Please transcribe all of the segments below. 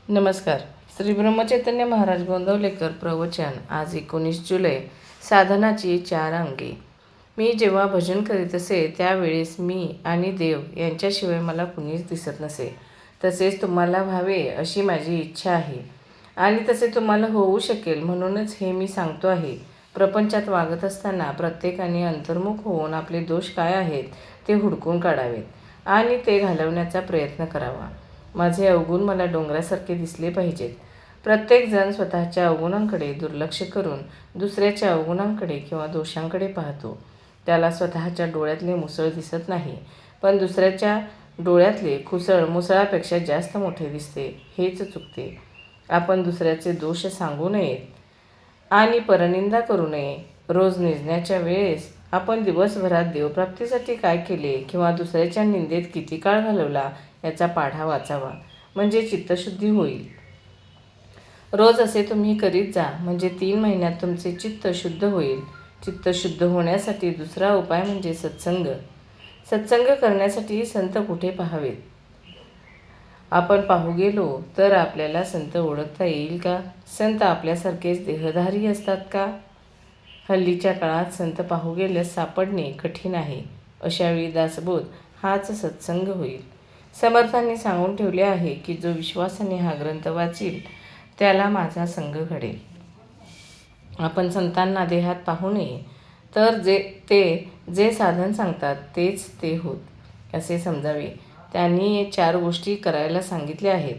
नमस्कार. श्री ब्रह्मचैतन्य महाराज गोंदवलेकर प्रवचन. आज 19 जुलै. साधनाची 4 अंगे. मी जेव्हा भजन करीत असे त्यावेळेस मी आणि देव यांच्याशिवाय मला कुणीच दिसत नसे. तसेच तुम्हाला व्हावे अशी माझी इच्छा आहे आणि तसे तुम्हाला होऊ शकेल म्हणूनच हे मी सांगतो आहे. प्रपंचात वागत असताना प्रत्येकाने अंतर्मुख होऊन आपले दोष काय आहेत ते हुडकून काढावेत आणि ते घालवण्याचा प्रयत्न करावा. माझे अवगुण मला डोंगरासारखे दिसले पाहिजेत. प्रत्येकजण स्वतःच्या अवगुणांकडे दुर्लक्ष करून दुसऱ्याच्या अवगुणांकडे किंवा दोषांकडे पाहतो. त्याला स्वतःच्या डोळ्यातले मुसळ दिसत नाही, पण दुसऱ्याच्या डोळ्यातले खुसळ मुसळापेक्षा जास्त मोठे दिसते. हेच चुकते. आपण दुसऱ्याचे दोष सांगू नयेत आणि परनिंदा करू नये. रोज निजण्याच्या वेळेस आपण दिवसभरात देवप्राप्तीसाठी काय केले किंवा दुसऱ्याच्या निंदेत किती काळ घालवला याचा पाढा वाचावा, म्हणजे चित्तशुद्धी होईल. रोज असे तुम्ही करीत जा, म्हणजे 3 महिन्यात तुमचे चित्त शुद्ध होईल. चित्त शुद्ध होण्यासाठी दुसरा उपाय म्हणजे सत्संग. सत्संग करण्यासाठी संत कुठे पाहावेत? आपण पाहू गेलो तर आपल्याला संत ओळखता येईल का? संत आपल्यासारखेच देहधारी असतात का? हल्लीच्या काळात संत पाहू गेल्यास सापडणे कठीण आहे. अशावेळी दासबोध हाच सत्संग होईल. समर्थांनी सांगून ठेवले आहे की जो विश्वासाने हा ग्रंथ वाचील त्याला माझा संग घडेल. आपण संतांना देहात पाहू नये, तर जे साधन सांगतात तेच ते होत असे समजावे. त्यांनी 4 गोष्टी करायला सांगितल्या आहेत.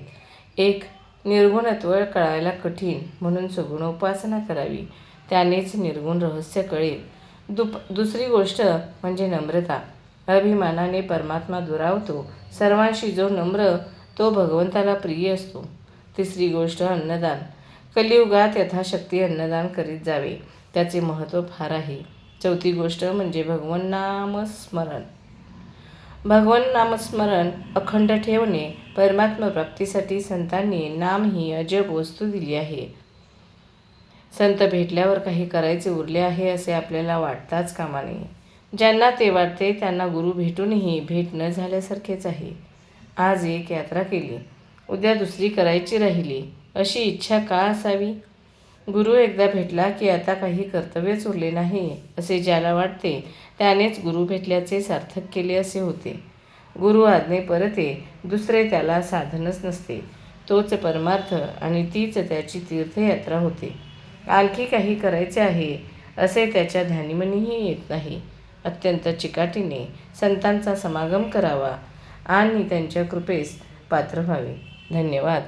1. निर्गुणत्व कळायला कठीण म्हणून सगुणोपासना करावी, त्यानेच निर्गुण रहस्य कळेल. दुसरी गोष्ट म्हणजे नम्रता. अभिमानाने परमात्मा दुरावतो. सर्वांशी जो नम्र तो भगवंताला प्रिय असतो. तिसरी गोष्ट अन्नदान. कलियुगात यथाशक्ती अन्नदान करीत जावे, त्याचे महत्त्व फार आहे. चौथी गोष्ट म्हणजे भगवन नामस्मरण अखंड ठेवणे. परमात्मा प्राप्तीसाठी संतांनी नाम ही अजब वस्तू दिली आहे. संत भेटल्यावर काही करायचे उरले आहे असे आपल्याला वाटताच कामा नये. ज्यांना ते वाटते त्यांना गुरु भेटूनही भेट न झाल्यासारखेच आहे. आज एक यात्रा केली, उद्या दुसरी करायची राहिली, अशी इच्छा का असावी? गुरु एकदा भेटला की आता काही कर्तव्यच उरले नाही असे ज्याला वाटते त्यानेच गुरु भेटल्याचे सार्थक केले असे होते. गुरु आज्ञे परते, दुसरे त्याला साधनच नसते. तोच परमार्थ आणि तीच त्याची तीर्थयात्रा होते. आणखी काही करायचे आहे असे त्याच्या ध्यानीमनीही येत नाही. अत्यंत चिकाटीने संतांचा समागम करावा आणि त्यांच्या कृपेस पात्र व्हावे. धन्यवाद.